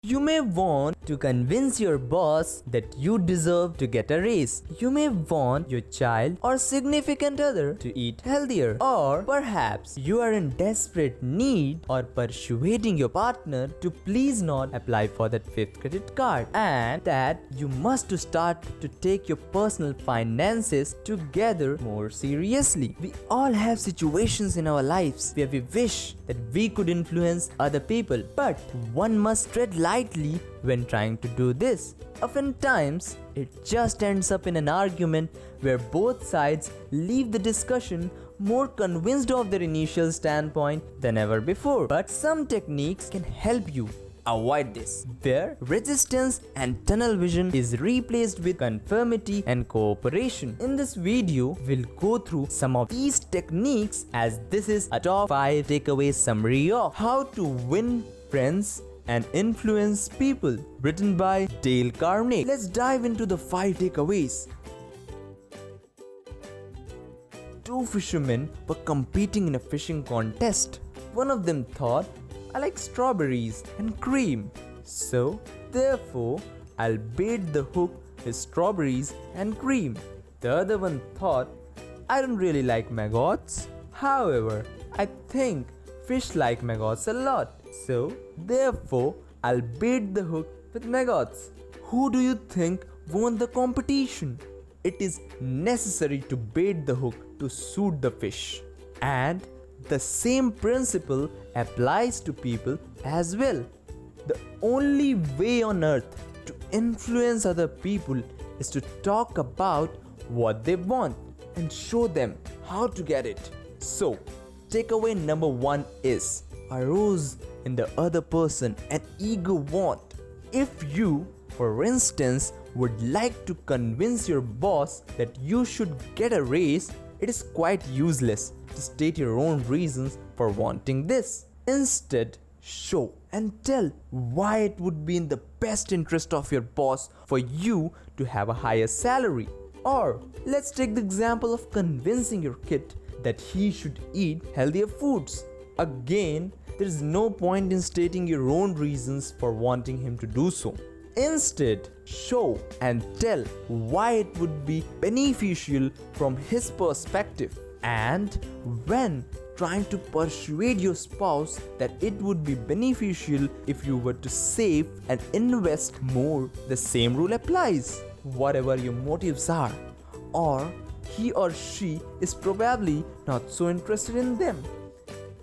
You may want to convince your boss that you deserve to get a raise. You may want your child or significant other to eat healthier. Or perhaps you are in desperate need or persuading your partner to please not apply for that 5th credit card, and that you must start to take your personal finances together more seriously. We all have situations in our lives where we wish that we could influence other people, but one must tread lightly when trying to do this. Oftentimes, it just ends up in an argument where both sides leave the discussion more convinced of their initial standpoint than ever before. But some techniques can help you avoid this, where resistance and tunnel vision is replaced with conformity and cooperation. In this video, we'll go through some of these techniques, as this is a top 5 takeaway summary of how to win friends and influence people, written by Dale Carnegie. Let's dive into the 5 takeaways. Two fishermen were competing in a fishing contest. One of them thought, I like strawberries and cream, so therefore I'll bait the hook with strawberries and cream. The other one thought, I don't really like maggots. However, I think fish like maggots a lot, so therefore I'll bait the hook with maggots. Who do you think won the competition? It is necessary to bait the hook to suit the fish. And the same principle applies to people as well. The only way on earth to influence other people is to talk about what they want and show them how to get it. So, takeaway number 1 is arouse in the other person an ego want. If you, for instance, would like to convince your boss that you should get a raise, it is quite useless to state your own reasons for wanting this. Instead, show and tell why it would be in the best interest of your boss for you to have a higher salary. Or let's take the example of convincing your kid that he should eat healthier foods. Again, there is no point in stating your own reasons for wanting him to do so. Instead, show and tell why it would be beneficial from his perspective. And when trying to persuade your spouse that it would be beneficial if you were to save and invest more, the same rule applies. Whatever your motives are, or he or she is probably not so interested in them.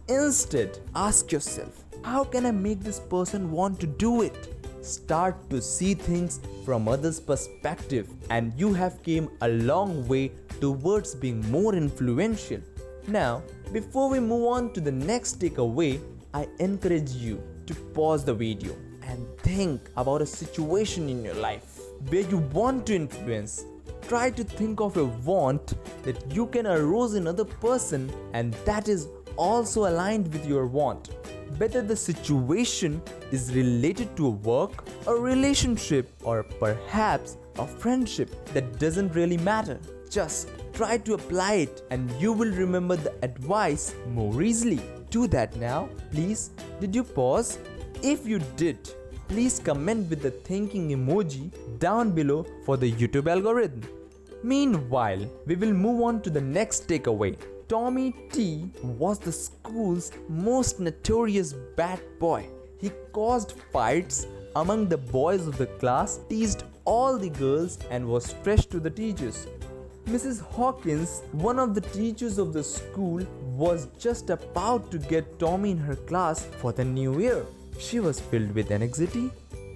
Instead, ask yourself, how can I make this person want to do it? Start to see things from others' perspective, and you have came a long way towards being more influential. Now, before we move on to the next takeaway, I encourage you to pause the video and think about a situation in your life where you want to influence. Try to think of a want that you can arouse in another person and that is also aligned with your want. Whether the situation is related to a work, a relationship, or perhaps a friendship, that doesn't really matter. Just try to apply it and you will remember the advice more easily. Do that now. Please, did you pause? If you did, please comment with the thinking emoji down below for the YouTube algorithm. Meanwhile, we will move on to the next takeaway. Tommy T was the school's most notorious bad boy. He caused fights among the boys of the class, teased all the girls, and was fresh to the teachers. Mrs. Hawkins, one of the teachers of the school, was just about to get Tommy in her class for the new year. She was filled with anxiety.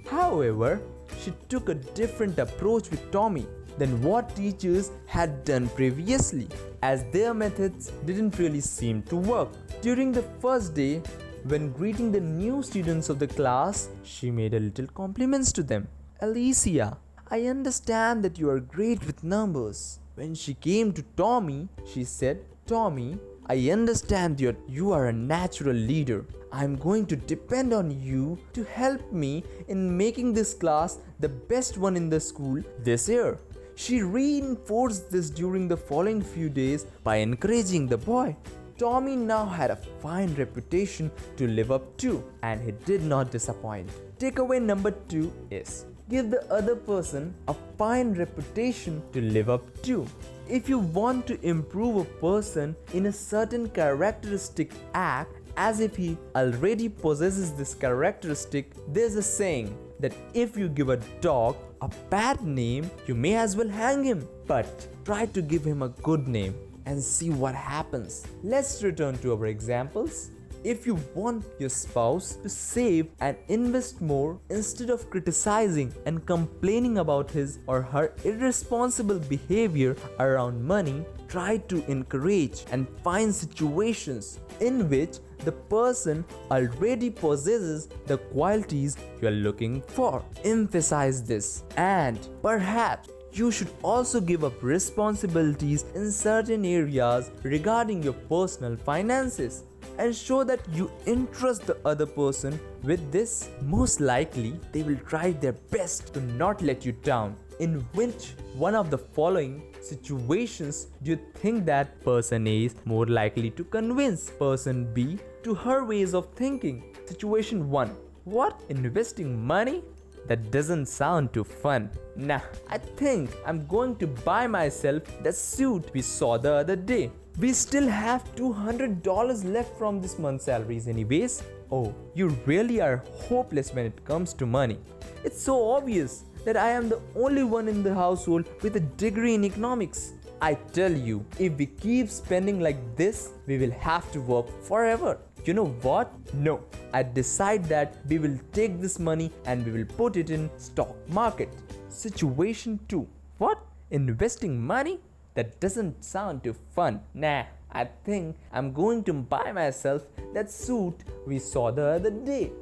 However, she took a different approach with Tommy than what teachers had done previously, as their methods didn't really seem to work. During the first day, when greeting the new students of the class, she made a little compliments to them. Alicia, I understand that you are great with numbers. When she came to Tommy, she said, Tommy, I understand that you are a natural leader. I am going to depend on you to help me in making this class the best one in the school this year. She reinforced this during the following few days by encouraging the boy. Tommy now had a fine reputation to live up to, and he did not disappoint. Takeaway number 2 is give the other person a fine reputation to live up to. If you want to improve a person in a certain characteristic, act as if he already possesses this characteristic. There's a saying that if you give a dog a bad name, you may as well hang him. But try to give him a good name and see what happens. Let's return to our examples. If you want your spouse to save and invest more instead of criticizing and complaining about his or her irresponsible behavior around money, try to encourage and find situations in which the person already possesses the qualities you are looking for. Emphasize this, and perhaps you should also give up responsibilities in certain areas regarding your personal finances and show that you entrust the other person with this. Most likely, they will try their best to not let you down. In which one of the following situations do you think that person A is more likely to convince person B to her ways of thinking? Situation 1. What? Investing money? That doesn't sound too fun. Nah, I think I'm going to buy myself that suit we saw the other day. We still have $200 left from this month's salaries anyways. Oh, you really are hopeless when it comes to money. It's so obvious that I am the only one in the household with a degree in economics. I tell you, if we keep spending like this, we will have to work forever. You know what? No, I decide that we will take this money and we will put it in stock market. Situation 2. What? Investing money? That doesn't sound too fun. Nah, I think I'm going to buy myself that suit we saw the other day.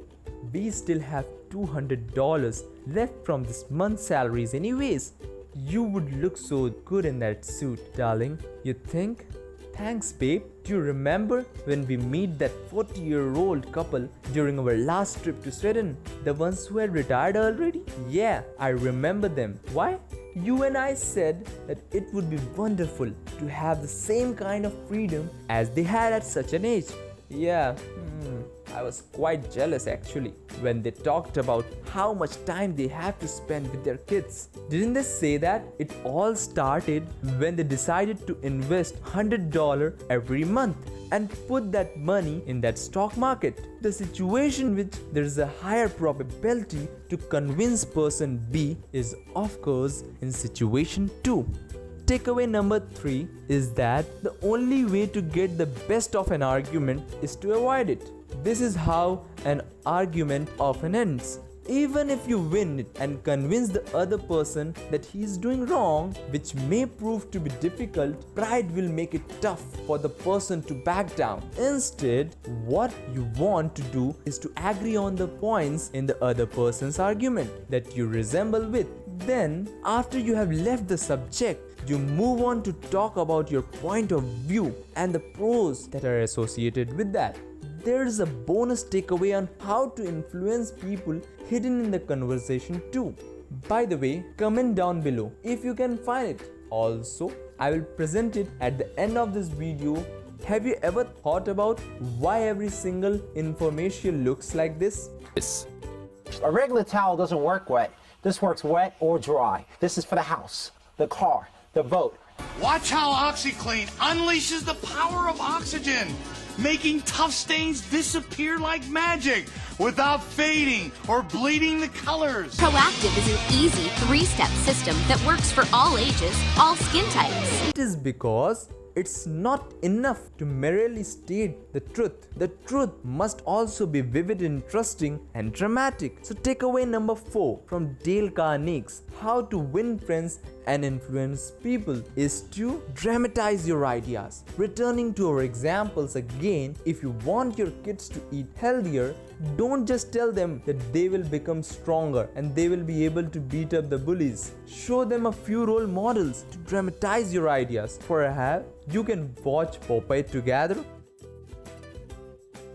We still have $200 left from this month's salaries anyways. You would look so good in that suit, darling. You think? Thanks, babe. Do you remember when we met that 40-year-old couple during our last trip to Sweden? The ones who had retired already? Yeah, I remember them. Why? You and I said that it would be wonderful to have the same kind of freedom as they had at such an age. Yeah, I was quite jealous actually when they talked about how much time they have to spend with their kids. Didn't they say that it all started when they decided to invest $100 every month and put that money in that stock market? The situation in which there is a higher probability to convince person B is of course in situation 2. Takeaway number 3 is that the only way to get the best of an argument is to avoid it. This is how an argument often ends. Even if you win it and convince the other person that he is doing wrong, which may prove to be difficult, pride will make it tough for the person to back down. Instead, what you want to do is to agree on the points in the other person's argument that you resemble with. Then, after you have left the subject, you move on to talk about your point of view and the pros that are associated with that. There is a bonus takeaway on how to influence people hidden in the conversation too. By the way, comment down below if you can find it. Also, I will present it at the end of this video. Have you ever thought about why every single infomercial looks like this? A regular towel doesn't work wet. This works wet or dry. This is for the house, the car, the boat. Watch how OxyClean unleashes the power of oxygen, making tough stains disappear like magic without fading or bleeding the colors. Proactive is an easy 3-step system that works for all ages, all skin types. It is because it's not enough to merely state the truth. The truth must also be vivid, interesting, and dramatic. So takeaway number 4 from Dale Carnegie's How to Win Friends and Influence People is to dramatize your ideas. Returning to our examples again, if you want your kids to eat healthier, don't just tell them that they will become stronger and they will be able to beat up the bullies. Show them a few role models to dramatize your ideas. For a have, you can watch Popeye together.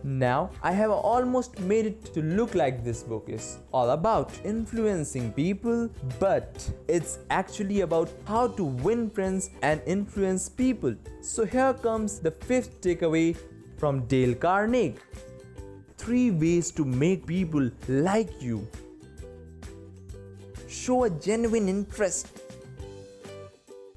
Now, I have almost made it to look like this book is all about influencing people, but it's actually about how to win friends and influence people. So here comes the fifth takeaway from Dale Carnegie. 3 ways to make people like you. Show a genuine interest.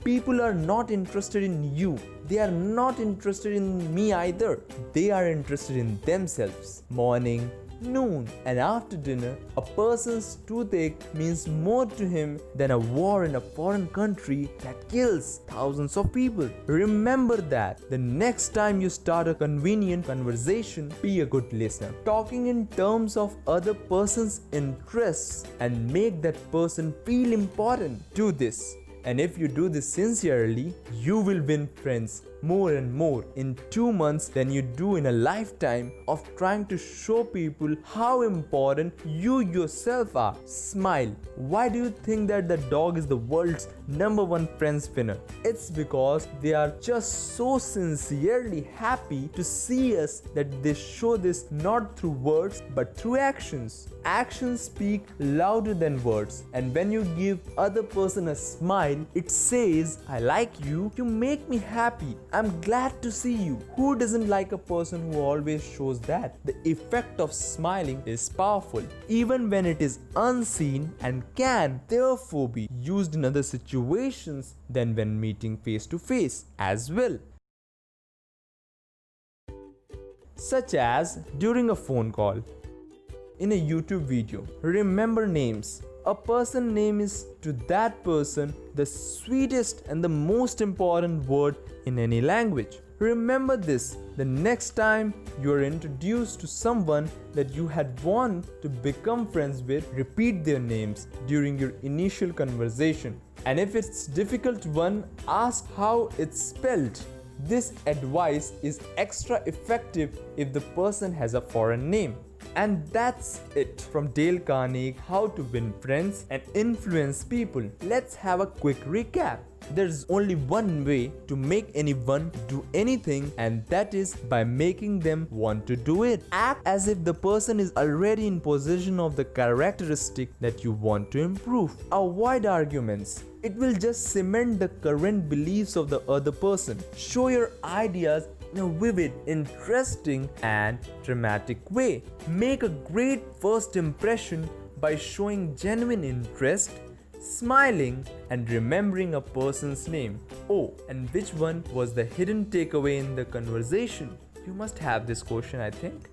People are not interested in you. They are not interested in me either. They are interested in themselves. Morning, noon, and after dinner, a person's toothache means more to him than a war in a foreign country that kills thousands of people. Remember that the next time you start a convenient conversation, be a good listener. Talking in terms of other person's interests and make that person feel important. Do this. And if you do this sincerely, you will win friends more and more in 2 months than you do in a lifetime of trying to show people how important you yourself are. Smile. Why do you think that the dog is the world's #1 friends winner? It's because they are just so sincerely happy to see us that they show this not through words but through actions. Actions speak louder than words, and when you give other person a smile, it says, I like you, you make me happy, I'm glad to see you. Who doesn't like a person who always shows that? The effect of smiling is powerful, even when it is unseen, and can therefore be used in other situations than when meeting face to face as well. Such as during a phone call. In a YouTube video, remember names. A person name is to that person the sweetest and the most important word in any language. Remember this the next time you are introduced to someone that you had wanted to become friends with. Repeat their names during your initial conversation. And if it's difficult one, ask how it's spelled. This advice is extra effective if the person has a foreign name. And that's it from Dale Carnegie, How to Win Friends and Influence People. Let's have a quick recap. There's only one way to make anyone do anything, and that is by making them want to do it. Act as if the person is already in possession of the characteristic that you want to improve. Avoid arguments. It will just cement the current beliefs of the other person. Show your ideas in a vivid, interesting, and dramatic way. Make a great first impression by showing genuine interest, smiling, and remembering a person's name. Oh, and which one was the hidden takeaway in the conversation? You must have this question, I think.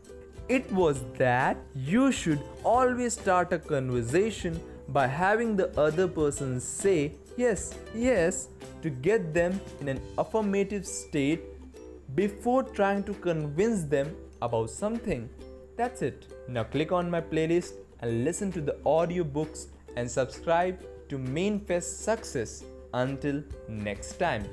It was that you should always start a conversation by having the other person say yes, yes, to get them in an affirmative state before trying to convince them about something. That's it. Now click on my playlist and listen to the audiobooks and subscribe to Manifest Success. Until next time.